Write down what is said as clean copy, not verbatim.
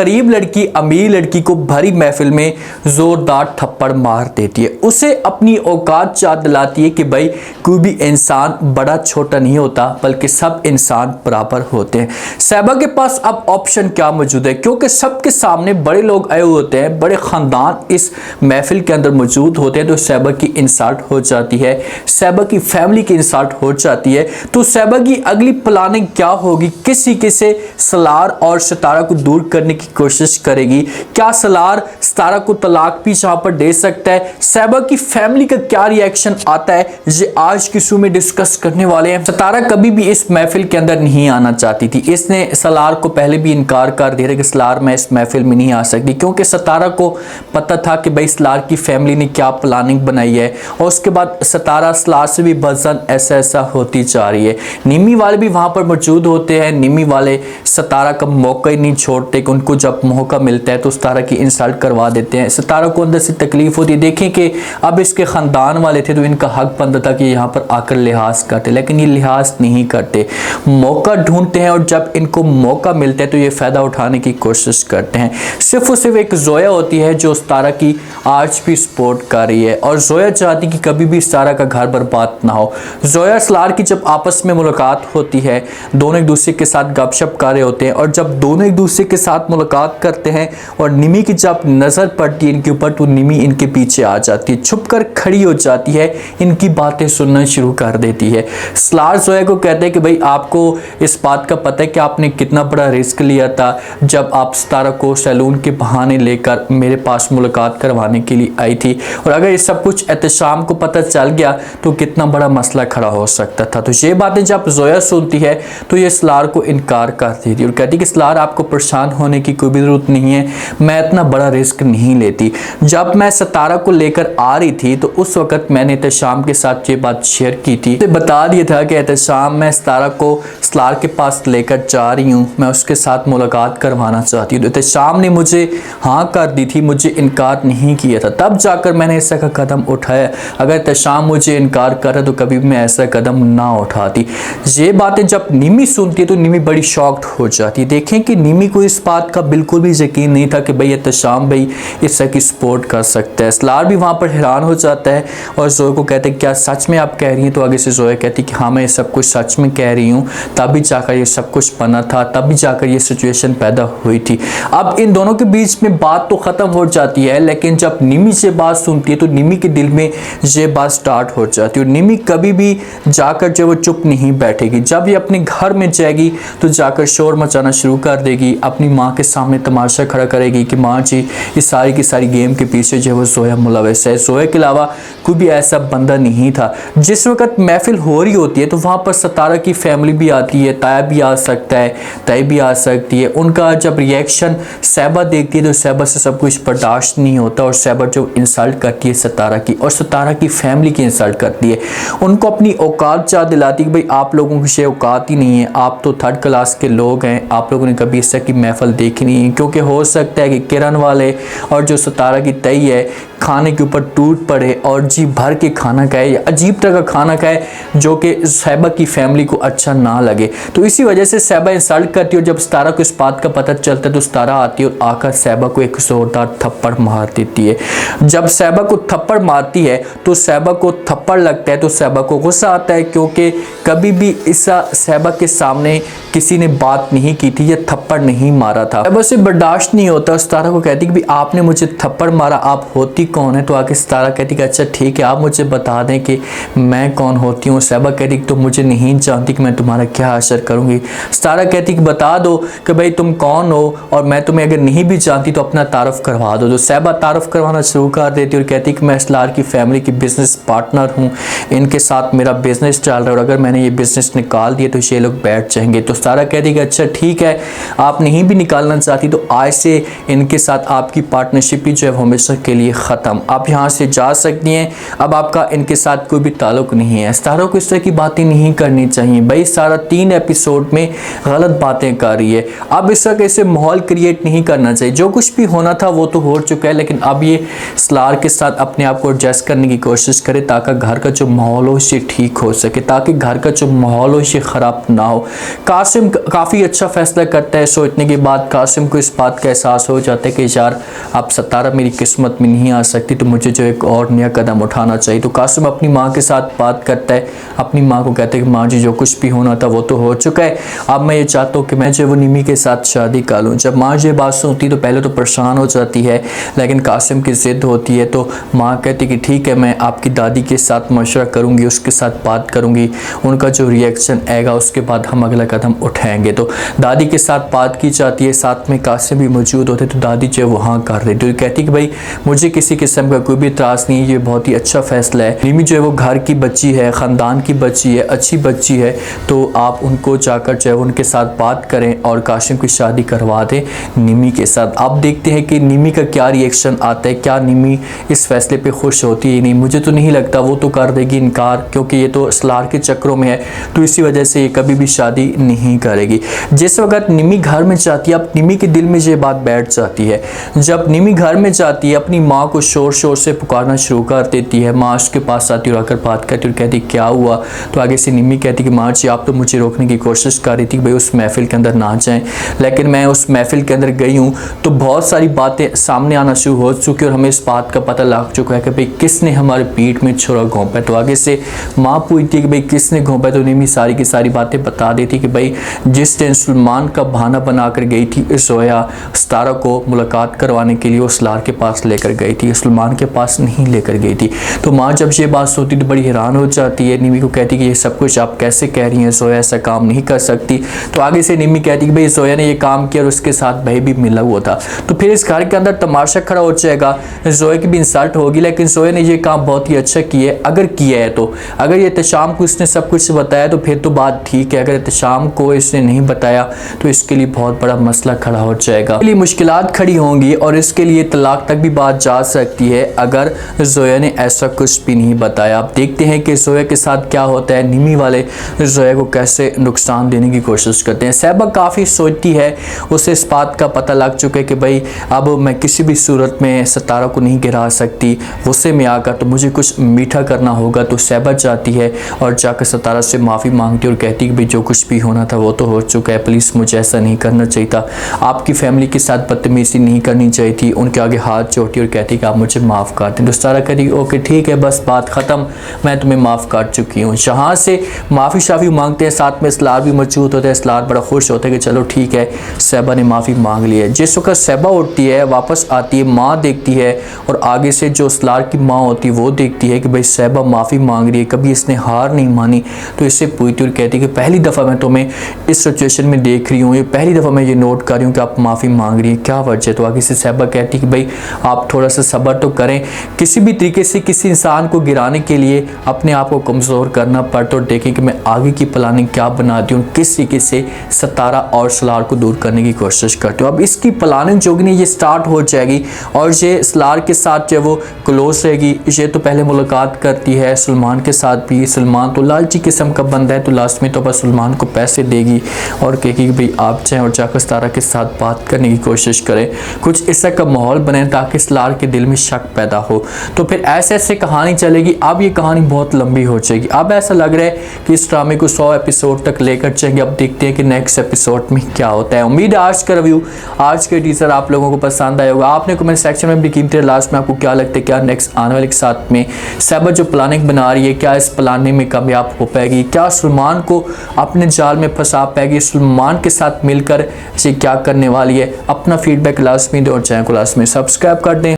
गरीब लड़की अमीर लड़की को भरी महफिल में जोरदार थप्पड़ मार देती है, उसे अपनी औकात याद दिलाती है कि भाई कोई भी इंसान बड़ा छोटा नहीं होता बल्कि सब इंसान बराबर होते हैं। साहिबा के पास अब ऑप्शन क्या मौजूद है, क्योंकि सबके सामने बड़े लोग आए हुए होते हैं, बड़े खानदान इस महफिल के अंदर मौजूद होते हैं, तो साहिबा की इंसल्ट हो जाती है, साहिबा की फैमिली की इंसल्ट हो जाती है। तो साहिबा की अगली प्लानिंग क्या होगी, किस तरीके से सलार और सितारा को दूर करने की कोशिश करेगी, क्या सलार सितारा को तलाक भी जहां पर दे सकता है, साहिबा की फैमिली का क्या रिएक्शन आता है, ये आज की शो में डिस्कस करने वाले हैं। सितारा कभी भी इस महफिल के अंदर नहीं आना चाहती थी, इसने सलार को पहले भी इनकार कर दिया कि सलार मैं इस महफिल में नहीं आ सकती, क्योंकि सितारा को पता था कि भाई सलार की फैमिली ने क्या प्लानिंग बनाई है। और उसके बाद सितारा सलार से भी बजन ऐसा होती जा रही है। निमी वाले भी वहां पर मौजूद होते हैं, निमी वाले सितारा का मौका ही नहीं छोड़ते कि उनको जब मौका मिलता है तो सितारा की इंसल्ट करवा देते हैं। सितारा को अंदर से तकलीफ होती है, देखें कि अब इसके खानदान वाले थे तो इनका हक बनता था कि यहाँ पर आकर लिहाज करते, लेकिन ये लिहाज नहीं करते, मौका ढूंढते हैं और जब इनको मौका मिलता है तो ये फ़ायदा उठाने की कोशिश करते हैं। सिर्फ और सिर्फ एक जोया होती है जो सितारा की आज भी सपोर्ट कर रही है, और जोया चाहती कि कभी भी सितारा का घर बर्बाद ना हो। जोया सलार की जब आपस में मुलाकात होती है, दोनों एक दूसरे के साथ गपशप कर रहे होते हैं, और जब दोनों एक दूसरे के साथ मुलाकात करते हैं और निमी की जब नज़र पड़ती है इनके ऊपर तो निमी इनके पीछे आ जाती है, छुप कर खड़ी हो जाती है, इनकी बातें सुनना शुरू कर देती है। सलार जोया को कहते हैं कि भाई आपको इस बात का पता है कि आपने कितना बड़ा रिस्क लिया था जब आप सितारा को सैलून के बहाने लेकर मेरे पास मुलाकात करवाने के लिए आई थी, और अगर ये सब कुछ एहतशाम को पता चल गया तो कितना बड़ा मसला खड़ा हो सकता था। तो ये बातें जब जोया सुनती है तो ये सलार को इनकार कर देती है और कहती कि सलार आपको परेशान होने की कोई भी जरूरत नहीं है, मैं इतना बड़ा रिस्क नहीं लेती। जब मैं सितारा को लेकर आ रही थी तो उस वक्त मैंने एहतशाम के साथ ये बात शेयर की थी, तो बता दिया था कि एहतशाम मैं सितारा को सलार के पास लेकर जा रही हूँ, मैं उसके साथ मुलाकात करवाना चाहती हूँ। तो एहतशाम ने मुझे हाँ कर दी थी, मुझे इनकार नहीं किया था, तब जाकर मैंने ऐसा का कदम उठाया। अगर एहतशाम मुझे इनकार करे तो कभी मैं ऐसा कदम ना उठाती। ये बातें जब निमी सुनती है तो निमी बड़ी शॉक्ड हो जाती है। देखें कि निमी को इस बात का बिल्कुल भी यकीन नहीं था कि भाई एहतशाम भाई इससे की सपोर्ट कर सकता है। सलार भी वहाँ पर हैरान हो जाता है और जोया को कहते हैं क्या सच में आप कह रही हैं? तो आगे से जोया कहती कि हाँ मैं सब कुछ सच में कह रही हूँ, तभी जाकर ये सब कुछ बना था, तभी जाकर ये सिचुएशन पैदा हुई थी। अब इन दोनों के बीच में बात तो ख़त्म हो जाती है, लेकिन जब निमी से बात सुनती है तो निमी के दिल में ये बात स्टार्ट हो जाती है। और निमी कभी भी जाकर जो वो चुप नहीं बैठेगी, जब ये अपने घर में जाएगी तो जाकर शोर मचाना शुरू कर देगी, अपनी माँ के सामने तमाशा खड़ा करेगी कि माँ जी इस सारी की सारी गेम के पीछे जो वो जोया मुलविस है, जोया के अलावा कोई भी ऐसा बंदा नहीं था। जिस वक्त महफिल हो रही होती है तो वहाँ पर सितारा की फैमिली भी आती है, ताया भी आ सकता है, ताई भी आ सकती है। उनका जब रिएक्शन साहिबा देखती है तो साहिबा से सब कुछ बर्दाश्त नहीं होता और साहिबा जो इंसल्ट करती है सितारा की और सितारा की फैमिली की इंसल्ट करती है, उनको अपनी औकात याद दिलाती है कि भाई आप लोगों की औकात ही नहीं है, आप तो थर्ड क्लास के लोग हैं, आप लोगों ने कभी इस तरह की महफिल देखी नहीं है। क्योंकि हो सकता है कि किरण वाले और जो सितारा की तई है खाने के ऊपर टूट पड़े और जी भर के खाना खाए या अजीब तरह का खाना खाए जो कि साहिबा की फैमिली को अच्छा ना लगे। तो इसी वजह से साहिबा इंसल्ट करती है और जब सितारा को इस बात का पता चलता है तो सितारा आती है और आकर साहिबा को एक जोरदार थप्पड़ मार देती है। जब साहिबा को थप्पड़ मारती है तो साहिबा को थप्पड़ लगता है तो साहिबा को गुस्सा आता है, क्योंकि कभी भी इस साहिबा के सामने किसी ने बात नहीं की थी, ये थप्पड़ नहीं मारा था। साहिबा से बर्दाश्त नहीं होता, सितारा को कहती कि भाई आपने मुझे थप्पड़ मारा, आप होती कौन है? तो आके सितारा कहती कि अच्छा ठीक है आप मुझे बता दें कि मैं कौन होती हूँ। साहिबा कहती कि तुम मुझे नहीं जानती कि मैं तुम्हारा क्या असर करूँगी। सितारा कहती कि बता दो कि भाई तुम कौन हो और मैं तुम्हें अगर नहीं भी जानती तो अपना तारुफ करवा दो। तो साहिबा तारुफ करवाना शुरू कर देती और कहती कि मैं सलार की फैमिली की बिजनेस पार्टनर हूँ, इनके साथ मेरा बिजनेस चल रहा है और अगर मैंने ये बिजनेस निकाल दिया तो ये लोग बैठ जाएंगे। तो सितारा कहती कि अच्छा ठीक है आप नहीं भी निकालना चाहती तो आज से इनके साथ आपकी पार्टनरशिप ही जो है हमेशा के लिए ख़त्म ख़त्म, आप यहाँ से जा सकती हैं, अब आपका इनके साथ कोई भी ताल्लुक़ नहीं है। सितारा को इस तरह की बातें नहीं करनी चाहिए। भाई सारा 3 एपिसोड में गलत बातें कर रही है। अब इस तरह ऐसे माहौल क्रिएट नहीं करना चाहिए। जो कुछ भी होना था वो तो हो चुका है, लेकिन अब ये सलार के साथ अपने आप को एडजस्ट करने की कोशिश करे ताकि घर का जो माहौल हो इसे ठीक हो सके, ताकि घर का जो माहौल हो इसे ख़राब ना हो। कासिम काफ़ी अच्छा फैसला करता है। सोचने के बाद कासिम को इस बात का एहसास हो जाता है कि यार अब सितारा मेरी किस्मत में नहीं आ सकती, तो मुझे जो एक और नया कदम उठाना चाहिए। तो कासिम अपनी माँ के साथ बात करता है, अपनी माँ को कहता है कि माँ जी जो कुछ भी होना था वो तो हो चुका है, अब मैं ये चाहता हूँ कि मैं जो वो निमी के साथ शादी कर लूँ। जब माँ ये बात सुनती तो पहले तो परेशान हो जाती है, लेकिन कासिम की ज़िद होती है तो माँ कहती कि ठीक है, मैं आपकी दादी के साथ मशवरा करूँगी, उसके साथ बात करूँगी, उनका जो रिएक्शन आएगा उसके बाद हम अगला कदम उठाएंगे। तो दादी के साथ बात की जाती है, साथ में कासिम भी मौजूद होते, तो दादी जो है वहाँ कर रही, तो कहती कि भाई मुझे किसी किस्म का कोई भी इतराज़ नहीं है, ये बहुत ही अच्छा फैसला है। निमी जो है वो घर की बच्ची है, ख़ानदान की बच्ची है, अच्छी बच्ची है, तो आप उनको जाकर जो है उनके साथ बात करें और कासिम की शादी करवा दें निमी के साथ। आप देखते हैं कि निमी का क्या रिएक्शन आता है, क्या निमी इस फैसले पे खुश होती है? नहीं, मुझे तो नहीं लगता, वो तो कर देगी इनकार, क्योंकि ये तो सलार के चक्रों में है, तो इसी वजह से ये कभी भी शादी नहीं करेगी। जिस वक्त निमी घर में जाती है, अब निमी के दिल में ये बात बैठ जाती है। जब निमी घर में जाती है अपनी माँ को शोर शोर से पुकारना शुरू कर देती है। माँ उसके पास आती है और आकर बात करती है और कहती क्या हुआ? तो आगे से निमी कहती कि माँ जी आप तो मुझे रोकने की कोशिश कर रही थी भाई उस महफिल के अंदर ना जाएं, लेकिन मैं उस महफिल के अंदर गई हूँ तो बहुत सारी बातें सामने आना शुरू हो चुकी और हमें इस बात का पता लग चुका है कि भाई किसने हमारे पीठ में छुरा घोंपा है। तो आगे से माँ पूछती है कि भाई किसने घोंपा है, तो निमी सारी की सारी बातें बता देती कि भाई जिस दिन सलमान का बहाना बनाकर गई थी जोया सितारा को मुलाकात करवाने के लिए वो सलार के पास लेकर गई थी, सलमान के पास नहीं लेकर गई थी। तो माँ जब ये बात सुनती तो बड़ी हैरान हो जाती है। निमी को कहती कि ये सब कुछ आप कैसे कह रही हैं, जोया ऐसा काम नहीं कर सकती। तो आगे से निमी कहती कि भाई जोया ने ये काम किया और उसके साथ भाई भी मिला हुआ था, तो फिर इस घर के अंदर तमाशा खड़ा हो जाएगा, जोया की भी इंसल्ट होगी। लेकिन जोया ने ये काम बहुत ही अच्छा किया है, अगर किया है तो अगर ये एहतशाम को इसने सब कुछ बताया तो फिर तो बात ठीक है, अगर एहतशाम को इसने नहीं बताया तो इसके लिए बहुत बड़ा मसला खड़ा हो जाएगा, इसके लिए मुश्किलात खड़ी होंगी और इसके लिए तलाक तक भी बात जा सकती है अगर जोया ने ऐसा कुछ भी नहीं बताया। आप देखते हैं कि जोया के साथ क्या होता है, निमी वाले जोया को कैसे नुकसान देने की कोशिश करते हैं। सहबा काफ़ी सोचती है, उसे इस बात का पता लग चुका है कि भाई अब मैं किसी भी सूरत में सितारा को नहीं गिरा सकती, गुस्से में आकर तो मुझे कुछ मीठा करना होगा। तो सहबा जाती है और जाकर सितारा से माफ़ी मांगती है और कहती है कि भाई जो कुछ भी होना था वो तो हो चुका है, प्लीज़ मुझे ऐसा नहीं करना चाहिए था, आपकी फैमिली के साथ बदतमीज़ी नहीं करनी चाहिए थी। उनके आगे हाथ जोड़ती और कहती कि आप मुझे माफ़ कर दें। तो सितारा कहती ओके ठीक है, बस बात ख़त्म, मैं तुम्हें माफ़ कर चुकी हूँ। जहाँ से माफ़ी शाफ़ी मांगते हैं, साथ में सलार भी मौजूद होता है। सलार बड़ा खुश होता है कि चलो ठीक है सहबा ने माफ़ी मांग ली है। जिस वक्त सहबा उठती है वापस आती है, माँ देखती है और आगे से जो सलार की माँ होती है वो देखती है कि भाई सहबा माफ़ी मांग रही है, कभी इसने हार नहीं मानी। तो इससे पूछती और कहती है कि पहली दफ़ा मैं तुम्हें इस सिचुएशन में देख रही हूँ, ये पहली दफ़ा मैं ये नोट कर रही हूँ कि आप माफ़ी मांग रही हैं, क्या वजह? तो आगे से सहबा कहती है कि भाई आप थोड़ा सा सब्र तो करें, किसी भी तरीके से किसी इंसान को गिराने के लिए अपने आप को कमज़ोर करना पड़ता, और देखें कि मैं आगे की प्लानिंग क्या बनाती हूँ, किस तरीके से सितारा और सलार को दूर करने की कोशिश करती हूँ। अब इसकी प्लानिंग जो ये स्टार्ट हो जाएगी और ये सलार के साथ जो वो क्लोज रहेगी। ये तो पहले मुलाकात करती है सलमान के साथ भी, सलमान तो लालची किस्म का बंदा है, तो लास्ट में तो बस सलमान को पैसे देगी और कहेगी कि भाई आप जाएँ और जाकर सितारा के साथ बात करने की कोशिश करें, कुछ इस तरह का माहौल बने ताकि सलार के दिल में शक पैदा हो। तो फिर ऐसे ऐसे कहानी चलेगी। अब ये कहानी बहुत लंबी हो जाएगी। अब ऐसा लग रहा है कि इस ड्रामे को 100 एपिसोड तक लेकर चलेंगे। अब देखते हैं कि नेक्स्ट एपिसोड में क्या होता है। उम्मीद है आज का रिव्यू, आज के टीजर आप लोगों को पसंद आया होगा। आपने कमेंट सेक्शन में भी कीमती लास्ट में आपको क्या लगता है, क्या नेक्स्ट आने वाले के साथ में सहबा जो प्लानिंग बना रही है, क्या इस प्लानिंग में कामयाब हो पाएगी, क्या सलमान को अपने जाल में फंसा पाएगी, सलमान के साथ मिलकर इसे क्या करने वाली है। अपना फीडबैक लास्ट में दें और चैनल को लास्ट में सब्सक्राइब कर दें।